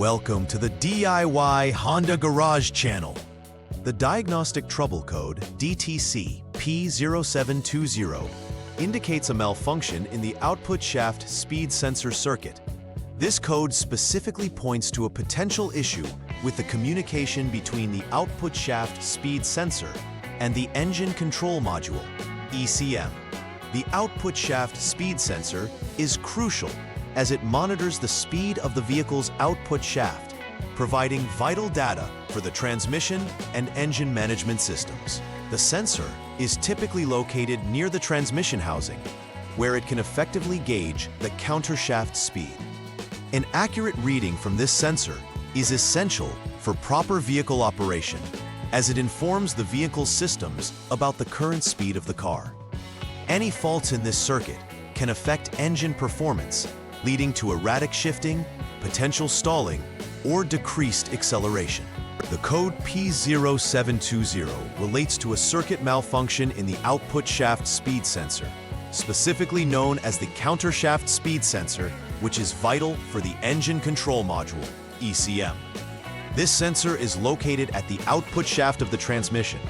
Welcome to the DIY Honda Garage channel. The diagnostic trouble code DTC P0720 indicates a malfunction in the output shaft speed sensor circuit. This code specifically points to a potential issue with the communication between the output shaft speed sensor and the engine control module, ECM. The output shaft speed sensor is crucial as it monitors the speed of the vehicle's output shaft, providing vital data for the transmission and engine management systems. The sensor is typically located near the transmission housing, where it can effectively gauge the countershaft speed. An accurate reading from this sensor is essential for proper vehicle operation, as it informs the vehicle's systems about the current speed of the car. Any faults in this circuit can affect engine performance, leading to erratic shifting, potential stalling, or decreased acceleration. The code P0720 relates to a circuit malfunction in the output shaft speed sensor, specifically known as the countershaft speed sensor, which is vital for the engine control module, ECM. This sensor is located at the output shaft of the transmission,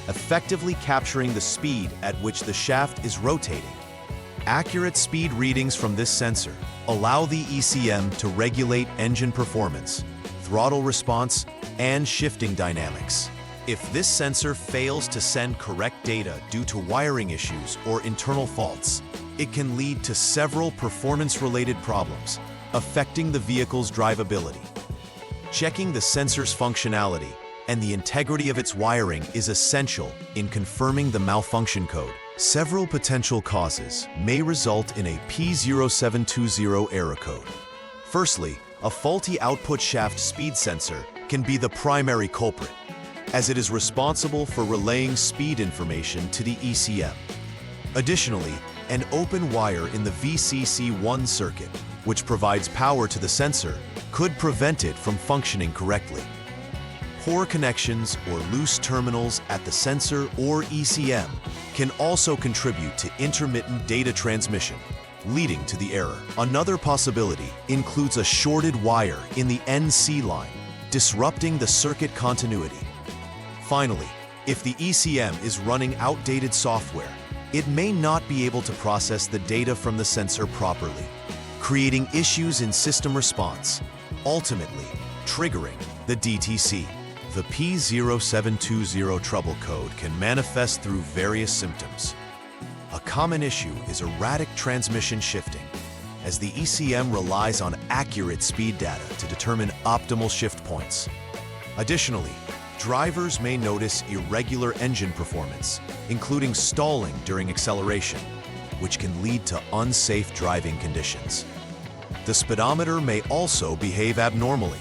effectively capturing the speed at which the shaft is rotating. Accurate speed readings from this sensor allow the ECM to regulate engine performance, throttle response, and shifting dynamics. If this sensor fails to send correct data due to wiring issues or internal faults, it can lead to several performance-related problems, affecting the vehicle's drivability. Checking the sensor's functionality and the integrity of its wiring is essential in confirming the malfunction code. Several potential causes may result in a P0720 error code. Firstly, a faulty output shaft speed sensor can be the primary culprit, as it is responsible for relaying speed information to the ECM. Additionally, an open wire in the VCC1 circuit, which provides power to the sensor, could prevent it from functioning correctly. Poor connections or loose terminals at the sensor or ECM can also contribute to intermittent data transmission, leading to the error. Another possibility includes a shorted wire in the NC line, disrupting the circuit continuity. Finally, if the ECM is running outdated software, it may not be able to process the data from the sensor properly, creating issues in system response, ultimately triggering the DTC. The P0720 trouble code can manifest through various symptoms. A common issue is erratic transmission shifting, as the ECM relies on accurate speed data to determine optimal shift points. Additionally, drivers may notice irregular engine performance, including stalling during acceleration, which can lead to unsafe driving conditions. The speedometer may also behave abnormally,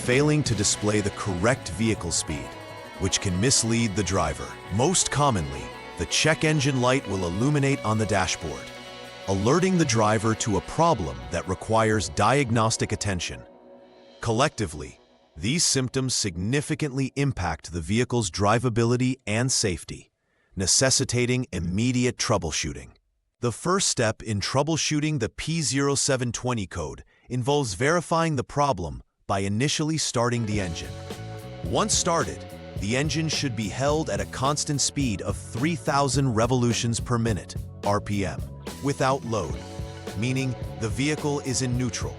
failing to display the correct vehicle speed, which can mislead the driver. Most commonly, the check engine light will illuminate on the dashboard, alerting the driver to a problem that requires diagnostic attention. Collectively, these symptoms significantly impact the vehicle's drivability and safety, necessitating immediate troubleshooting. The first step in troubleshooting the P0720 code involves verifying the problem by initially starting the engine. Once started, the engine should be held at a constant speed of 3,000 revolutions per minute, RPM, without load, meaning the vehicle is in neutral.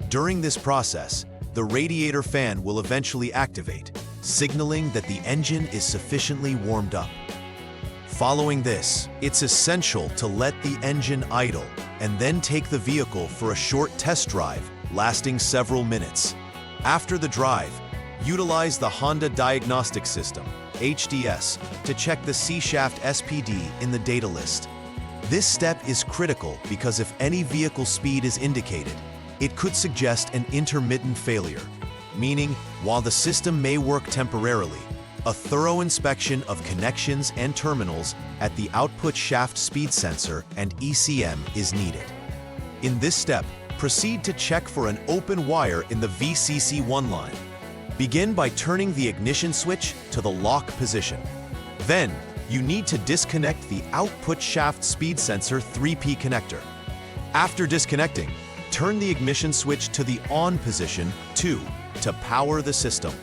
During this process, the radiator fan will eventually activate, signaling that the engine is sufficiently warmed up. Following this, it's essential to let the engine idle and then take the vehicle for a short test drive lasting several minutes. After the drive, utilize the Honda Diagnostics System, HDS, to check the C-shaft SPD in the data list. This step is critical because if any vehicle speed is indicated, it could suggest an intermittent failure, meaning while the system may work temporarily, a thorough inspection of connections and terminals at the output shaft speed sensor and ECM is needed. In this step, proceed to check for an open wire in the VCC1 line. Begin by turning the ignition switch to the lock position. Then, you need to disconnect the output shaft speed sensor 3P connector. After disconnecting, turn the ignition switch to the on position. 2. To power the system.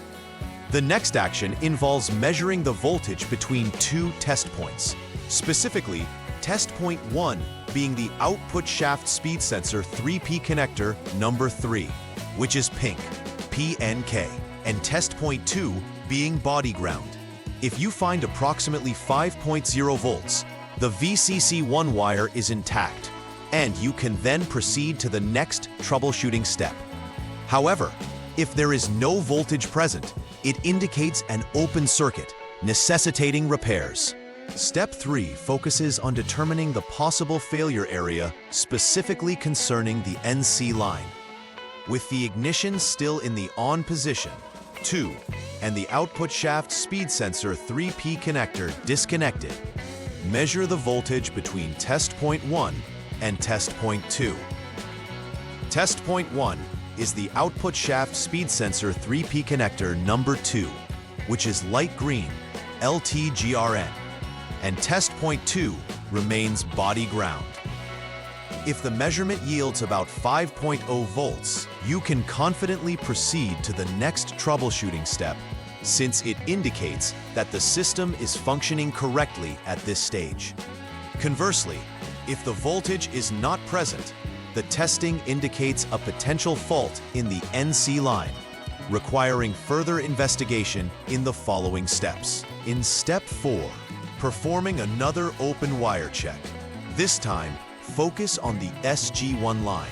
The next action involves measuring the voltage between two test points. Specifically, test point 1 being the output shaft speed sensor 3P connector number 3, which is pink, PNK, and test point 2 being body ground. If you find approximately 5.0 volts, the VCC1 wire is intact, and you can then proceed to the next troubleshooting step. However, if there is no voltage present, it indicates an open circuit, necessitating repairs. Step 3 focuses on determining the possible failure area specifically concerning the NC line. With the ignition still in the on position, 2, and the output shaft speed sensor 3P connector disconnected, measure the voltage between test point 1 and test point 2. Test point 1 is the output shaft speed sensor 3P connector number 2, which is light green, LTGRN, and test point 2 remains body ground. If the measurement yields about 5.0 volts, you can confidently proceed to the next troubleshooting step, since it indicates that the system is functioning correctly at this stage. Conversely, if the voltage is not present, the testing indicates a potential fault in the NC line, requiring further investigation in the following steps. In Step 4, performing another open wire check. This time, focus on the SG1 line.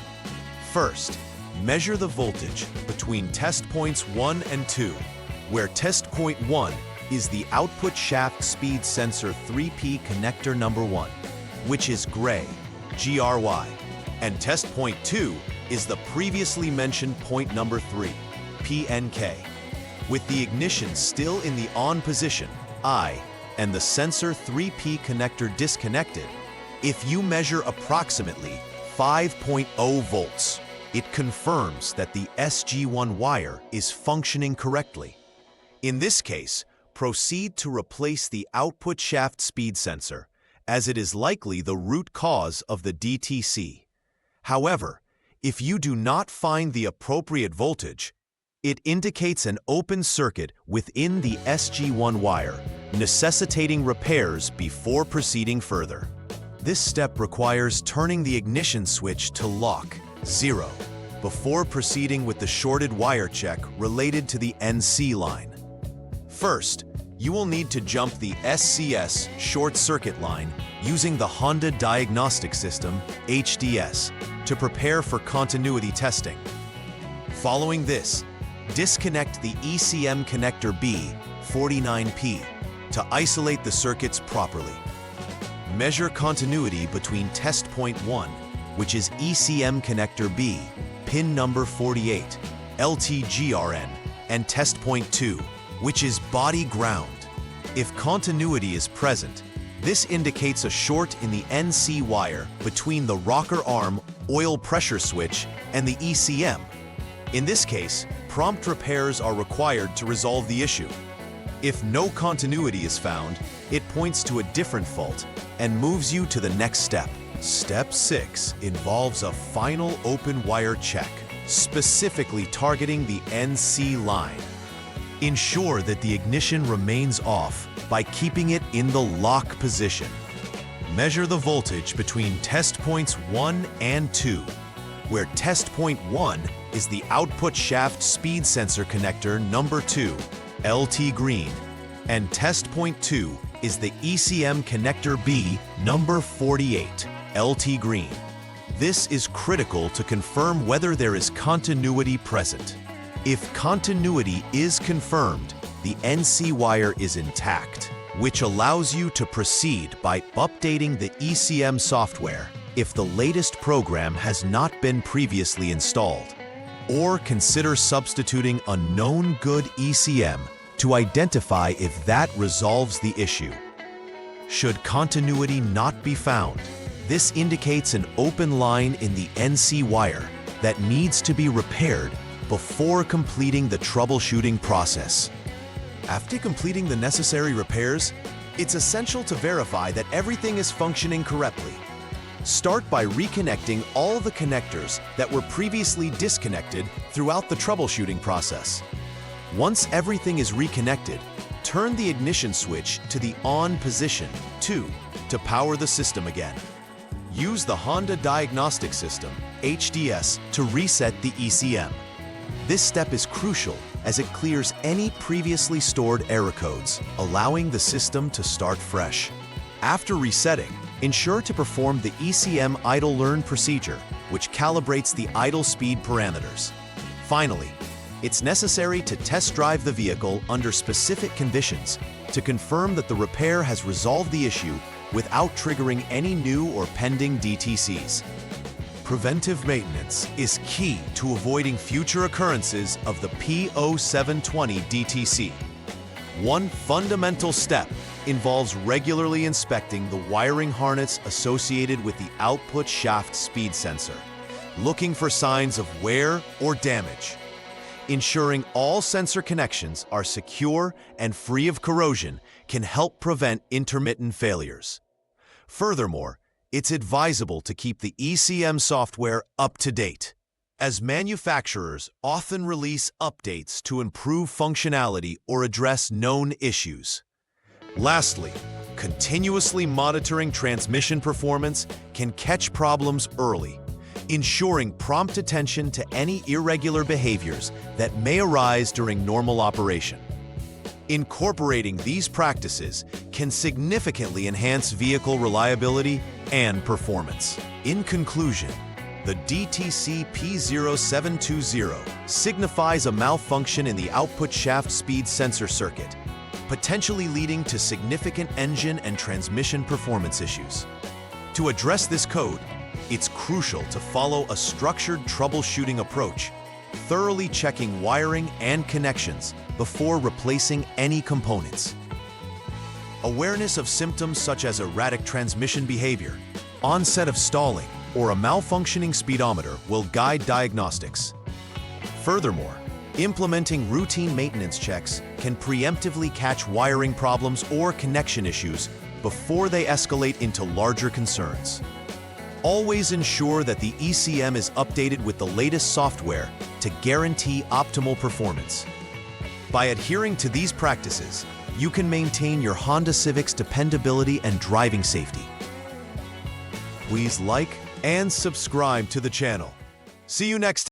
First, measure the voltage between test points 1 and 2, where test point 1 is the output shaft speed sensor 3P connector number 1, which is gray, GRY, and test point 2 is the previously mentioned point number 3, PNK. With the ignition still in the on position, I, and the sensor 3P connector disconnected, if you measure approximately 5.0 volts, it confirms that the SG1 wire is functioning correctly. In this case, proceed to replace the output shaft speed sensor, as it is likely the root cause of the DTC. However, if you do not find the appropriate voltage, it indicates an open circuit within the SG1 wire, necessitating repairs before proceeding further. This step requires turning the ignition switch to lock 0 before proceeding with the shorted wire check related to the NC line. First, you will need to jump the SCS short circuit line using the Honda Diagnostics System, HDS, to prepare for continuity testing. Following this, disconnect the ECM connector B, 49P, to isolate the circuits properly. Measure continuity between test point 1, which is ECM connector B, pin number 48, LTGRN, and test point 2, which is body ground. If continuity is present, this indicates a short in the NC wire between the rocker arm oil pressure switch and the ECM. In this case, prompt repairs are required to resolve the issue. If no continuity is found, it points to a different fault and moves you to the next step. Step 6 involves a final open wire check, specifically targeting the NC line. Ensure that the ignition remains off by keeping it in the lock position. Measure the voltage between test points 1 and 2, where test point 1 is the output shaft speed sensor connector number 2, LT green, and test point 2 is the ECM connector B number 48, LT green. This is critical to confirm whether there is continuity present. If continuity is confirmed, the NC wire is intact, which allows you to proceed by updating the ECM software if the latest program has not been previously installed, or consider substituting a known good ECM to identify if that resolves the issue. Should continuity not be found, this indicates an open line in the NC wire that needs to be repaired before completing the troubleshooting process. After completing the necessary repairs, it's essential to verify that everything is functioning correctly. Start by reconnecting all the connectors that were previously disconnected throughout the troubleshooting process. Once everything is reconnected, turn the ignition switch to the on position 2 to power the system again. Use the Honda Diagnostic System, HDS, to reset the ECM. This step is crucial as it clears any previously stored error codes, allowing the system to start fresh. After resetting, ensure to perform the ECM idle learn procedure, which calibrates the idle speed parameters. Finally, it's necessary to test drive the vehicle under specific conditions to confirm that the repair has resolved the issue without triggering any new or pending DTCs. Preventive maintenance is key to avoiding future occurrences of the P0720 DTC. One fundamental step involves regularly inspecting the wiring harness associated with the output shaft speed sensor, looking for signs of wear or damage. Ensuring all sensor connections are secure and free of corrosion can help prevent intermittent failures. Furthermore, it's advisable to keep the ECM software up to date, as manufacturers often release updates to improve functionality or address known issues. Lastly, continuously monitoring transmission performance can catch problems early, ensuring prompt attention to any irregular behaviors that may arise during normal operation. Incorporating these practices can significantly enhance vehicle reliability and performance. In conclusion, the DTC P0720 signifies a malfunction in the output shaft speed sensor circuit, potentially leading to significant engine and transmission performance issues. To address this code, it's crucial to follow a structured troubleshooting approach, thoroughly checking wiring and connections before replacing any components. Awareness of symptoms such as erratic transmission behavior, onset of stalling, or a malfunctioning speedometer will guide diagnostics. Furthermore, implementing routine maintenance checks can preemptively catch wiring problems or connection issues before they escalate into larger concerns. Always ensure that the ECM is updated with the latest software to guarantee optimal performance. By adhering to these practices, you can maintain your Honda Civic's dependability and driving safety. Please like and subscribe to the channel. See you next time.